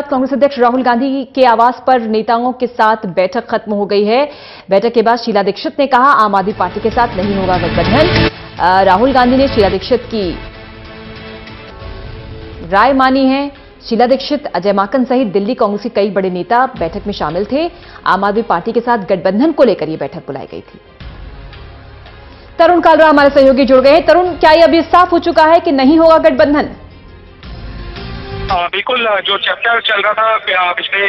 कांग्रेस अध्यक्ष राहुल गांधी के आवास पर नेताओं के साथ बैठक खत्म हो गई है। बैठक के बाद शीला दीक्षित ने कहा आम आदमी पार्टी के साथ नहीं होगा गठबंधन। राहुल गांधी ने शीला दीक्षित की राय मानी है। शीला दीक्षित, अजय माकन सहित दिल्ली कांग्रेस के कई बड़े नेता बैठक में शामिल थे। आम आदमी पार्टी के साथ गठबंधन को लेकर यह बैठक बुलाई गई थी। तरुण कालरा हमारे सहयोगी जुड़ गए हैं। तरुण, क्या यह अभी साफ हो चुका है कि नहीं होगा गठबंधन? बिल्कुल, जो चर्चा चल रहा था पिछले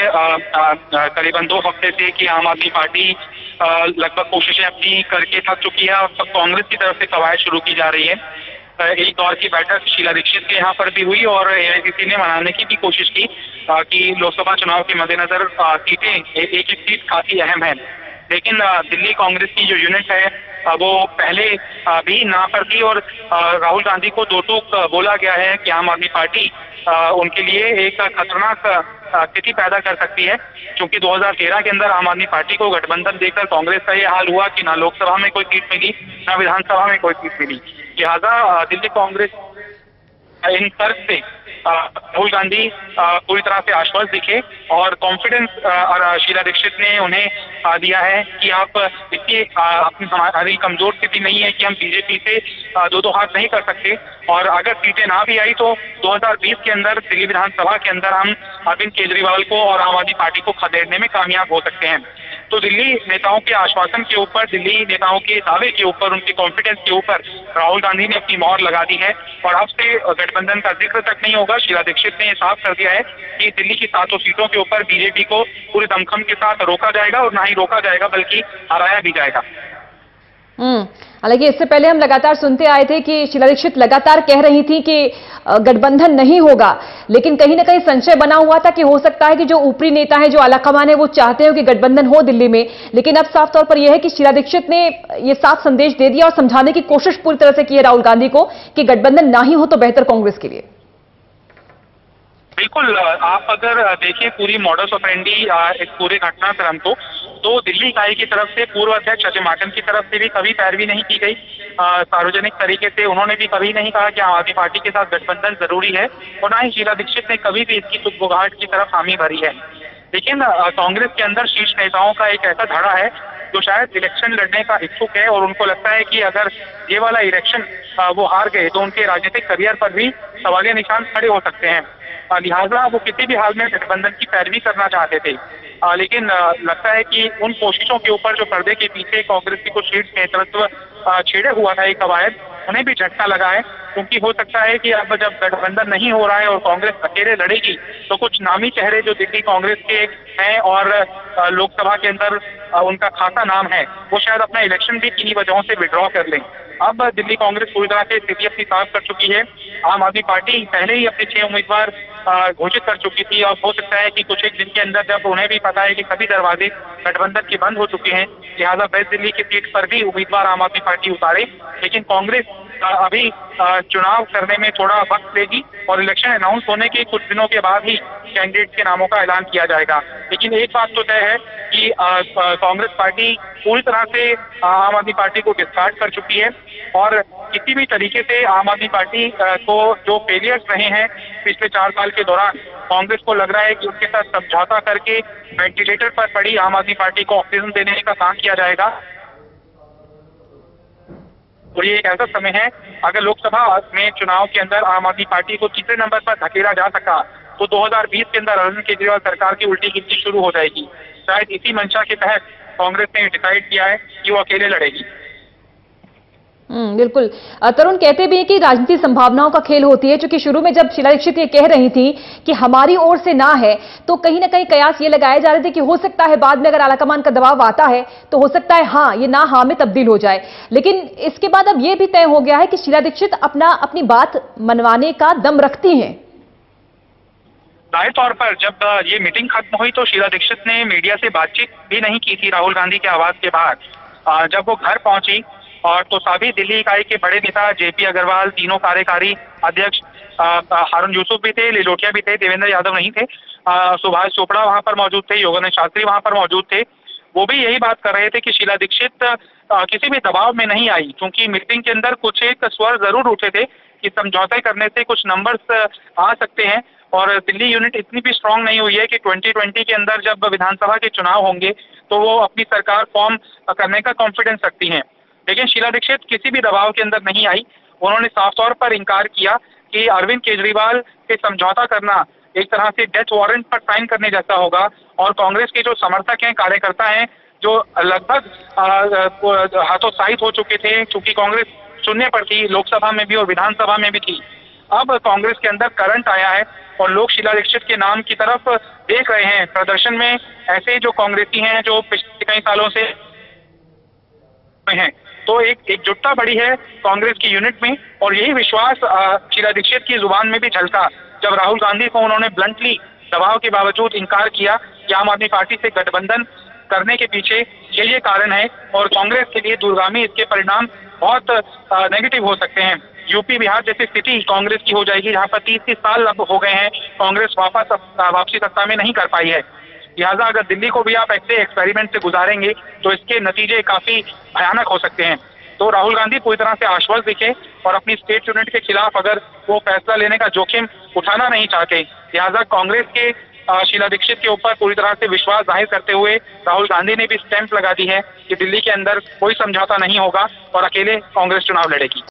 करीबन 2 हफ्ते से कि आम आदमी पार्टी लगभग कोशिशें अपनी करके थक चुकी है। अब कांग्रेस की तरफ से कवायद शुरू की जा रही है। एक दौर की बैठक शीला दीक्षित के यहाँ पर भी हुई और एआईसीसी ने मनाने की भी कोशिश की कि लोकसभा चुनाव के मद्देनजर सीटें एक सीट काफी अहम है। लेकिन दिल्ली कांग्रेस की जो यूनिट है वो पहले भी ना पर थी और राहुल गांधी को दो टूक बोला गया है कि आम आदमी पार्टी उनके लिए एक खतरनाक स्थिति पैदा कर सकती है, क्योंकि 2013 के अंदर आम आदमी पार्टी को गठबंधन देकर कांग्रेस का ये हाल हुआ कि ना लोकसभा में कोई सीट मिली, ना विधानसभा में कोई सीट मिली। लिहाजा दिल्ली कांग्रेस इन तर्क से राहुल गांधी पूरी तरह से आश्वस्त दिखे और कॉन्फिडेंस शीला दीक्षित ने उन्हें दिया है कि आप देखिए अपनी हमारी कमजोर स्थिति नहीं है कि हम बीजेपी से दो हाथ नहीं कर सकते और अगर सीटें ना भी आई तो 2020 के अंदर दिल्ली विधानसभा के अंदर हम अरविंद केजरीवाल को और आम आदमी पार्टी को खदेड़ने में कामयाब हो सकते हैं। तो दिल्ली नेताओं के आश्वासन के ऊपर, दिल्ली नेताओं के दावे के ऊपर, उनके कॉन्फिडेंस के ऊपर राहुल गांधी ने अपनी मोहर लगा दी है और अब से गठबंधन का जिक्र तक नहीं होगा। शीला दीक्षित ने साफ कर दिया है कि दिल्ली की 700 सीटों के ऊपर बीजेपी को पूरे दमखम के साथ रोका जाएगा और ना ही रोका जाएगा बल्कि हराया भी जाएगा। हालांकि इससे पहले हम लगातार सुनते आए थे कि शीला दीक्षित लगातार कह रही थी कि गठबंधन नहीं होगा, लेकिन कहीं ना कहीं संशय बना हुआ था कि हो सकता है कि जो ऊपरी नेता है, जो आलाकमान है, वो चाहते हो कि गठबंधन हो दिल्ली में। लेकिन अब साफ तौर पर यह है कि शीला दीक्षित ने यह साफ संदेश दे दिया और समझाने की कोशिश पूरी तरह से की है राहुल गांधी को कि गठबंधन ना ही हो तो बेहतर कांग्रेस के लिए। बिल्कुल, आप अगर देखिए पूरी मॉडस ऑपरेंडी इस पूरे घटनाक्रम को, तो दिल्ली इकाई की तरफ से पूर्व अध्यक्ष अजय माकन की तरफ से भी कभी पैरवी नहीं की गई। सार्वजनिक तरीके से उन्होंने भी कभी नहीं कहा कि आम आदमी पार्टी के साथ गठबंधन जरूरी है और ना ही शीला दीक्षित ने कभी भी इसकी सुगबुगाहट की तरफ हामी भरी है। लेकिन कांग्रेस के अंदर शीर्ष नेताओं का एक ऐसा धड़ा है जो शायद इलेक्शन लड़ने का इच्छुक है और उनको लगता है कि अगर ये वाला इलेक्शन वो हार गए तो उनके राजनीतिक करियर पर भी सवालिया निशान खड़े हो सकते हैं। लिहाजा वो किसी भी हाल में गठबंधन की पैरवी करना चाहते थे। लेकिन लगता है कि उन कोशिशों के ऊपर जो पर्दे के पीछे कांग्रेस की कुछ शीर्ष नेतृत्व छेड़े हुआ था एक कवायद, उन्हें भी झटका लगा है, क्योंकि हो सकता है कि अब जब गठबंधन नहीं हो रहा है और कांग्रेस अकेले लड़ेगी तो कुछ नामी चेहरे जो दिल्ली कांग्रेस के हैं और लोकसभा के अंदर उनका खासा नाम है, वो शायद अपना इलेक्शन भी किन्हीं वजहों से विड्रॉ कर लें। अब दिल्ली कांग्रेस पूरी तरह से स्थिति अपनी साफ कर चुकी है। आम आदमी पार्टी पहले ही अपने 6 उम्मीदवार घोषित कर चुकी थी और हो सकता है कि कुछ एक दिन के अंदर जब उन्हें भी पता है कि सभी दरवाजे गठबंधन के बंद हो चुके हैं, लिहाजा वेस्ट दिल्ली की सीट पर भी उम्मीदवार आम आदमी पार्टी उतारे। लेकिन कांग्रेस अभी चुनाव करने में थोड़ा वक्त लेगी और इलेक्शन अनाउंस होने के कुछ दिनों के बाद ही कैंडिडेट के नामों का ऐलान किया जाएगा। लेकिन एक बात तो तय है कि कांग्रेस पार्टी पूरी तरह से आम आदमी पार्टी को डिस्कार्ड कर चुकी है और किसी भी तरीके से आम आदमी पार्टी को जो फेलियर्स रहे हैं पिछले 4 साल के दौरान, कांग्रेस को लग रहा है कि उसके साथ समझौता करके वेंटिलेटर पर पड़ी आम आदमी पार्टी को ऑक्सीजन देने का काम किया जाएगा। और ये एक ऐसा समय है, अगर लोकसभा में चुनाव के अंदर आम आदमी पार्टी को तीसरे नंबर पर धकेला जा सका तो 2020 के अंदर अरविंद केजरीवाल सरकार की उल्टी गिनती शुरू हो जाएगी। शायद इसी मंशा के तहत कांग्रेस ने डिसाइड किया है कि वो अकेले लड़ेगी। बिल्कुल। तरुण, कहते भी हैं कि राजनीति संभावनाओं का खेल होती है, क्योंकि शुरू में जब शीला दीक्षित ये कह रही थी कि हमारी ओर से ना है, तो कहीं ना कहीं कयास ये लगाए जा रहे थे कि हो सकता है बाद में अगर आलाकमान का दबाव आता है तो हो सकता है हाँ ये ना हाँ में तब्दील हो जाए। लेकिन इसके बाद अब ये भी तय हो गया है कि शीला दीक्षित अपनी बात मनवाने का दम रखती हैं। जाहिर तौर पर जब ये मीटिंग खत्म हुई तो शीला दीक्षित ने मीडिया से बातचीत भी नहीं की थी राहुल गांधी के आवास के बाहर। जब वो घर पहुंची और तो सभी दिल्ली इकाई के बड़े नेता जेपी अग्रवाल, तीनों कार्यकारी अध्यक्ष, हारून यूसुफ भी थे, लिलोटिया भी थे, देवेंद्र यादव नहीं थे, सुभाष चोपड़ा वहां पर मौजूद थे, योगेंद्र शास्त्री वहां पर मौजूद थे। वो भी यही बात कर रहे थे कि शीला दीक्षित किसी भी दबाव में नहीं आई, क्योंकि मीटिंग के अंदर कुछ एक स्वर जरूर उठे थे कि समझौते करने से कुछ नंबर्स आ सकते हैं और दिल्ली यूनिट इतनी भी स्ट्रांग नहीं हुई है कि 2020 के अंदर जब विधानसभा के चुनाव होंगे तो वो अपनी सरकार फॉर्म करने का कॉन्फिडेंस रखती हैं। लेकिन शीला दीक्षित किसी भी दबाव के अंदर नहीं आई। उन्होंने साफ तौर पर इंकार किया कि अरविंद केजरीवाल से समझौता करना एक तरह से डेथ वारंट पर साइन करने जैसा होगा, और कांग्रेस के जो समर्थक हैं, कार्यकर्ता हैं, जो लगभग हतोत्साहित हो चुके थे, चूंकि कांग्रेस शून्य पर थी, लोकसभा में भी और विधानसभा में भी थी। अब कांग्रेस के अंदर करंट आया है और लोग शीला दीक्षित के नाम की तरफ देख रहे हैं। प्रदर्शन में ऐसे जो कांग्रेसी हैं जो पिछले कई सालों से हैं, तो एक एकजुटता बढ़ी है कांग्रेस की यूनिट में, और यही विश्वास शीला दीक्षित की जुबान में भी झलका जब राहुल गांधी को उन्होंने ब्लंटली दबाव के बावजूद इनकार किया कि आम आदमी पार्टी से गठबंधन करने के पीछे ये कारण है, और कांग्रेस के लिए दूरगामी इसके परिणाम बहुत नेगेटिव हो सकते हैं। यूपी बिहार जैसी स्थिति कांग्रेस की हो जाएगी, जहां पर 30 साल अब हो गए हैं कांग्रेस वापसी सत्ता में नहीं कर पाई है। लिहाजा अगर दिल्ली को भी आप ऐसे एक्सपेरिमेंट से गुजारेंगे तो इसके नतीजे काफी भयानक हो सकते हैं। तो राहुल गांधी पूरी तरह से आश्वस्त दिखे और अपनी स्टेट यूनिट के खिलाफ अगर वो फैसला लेने का जोखिम उठाना नहीं चाहते। लिहाजा कांग्रेस के शीला दीक्षित के ऊपर पूरी तरह से विश्वास जाहिर करते हुए राहुल गांधी ने भी स्टैंप लगा दी है कि दिल्ली के अंदर कोई समझौता नहीं होगा और अकेले कांग्रेस चुनाव लड़ेगी।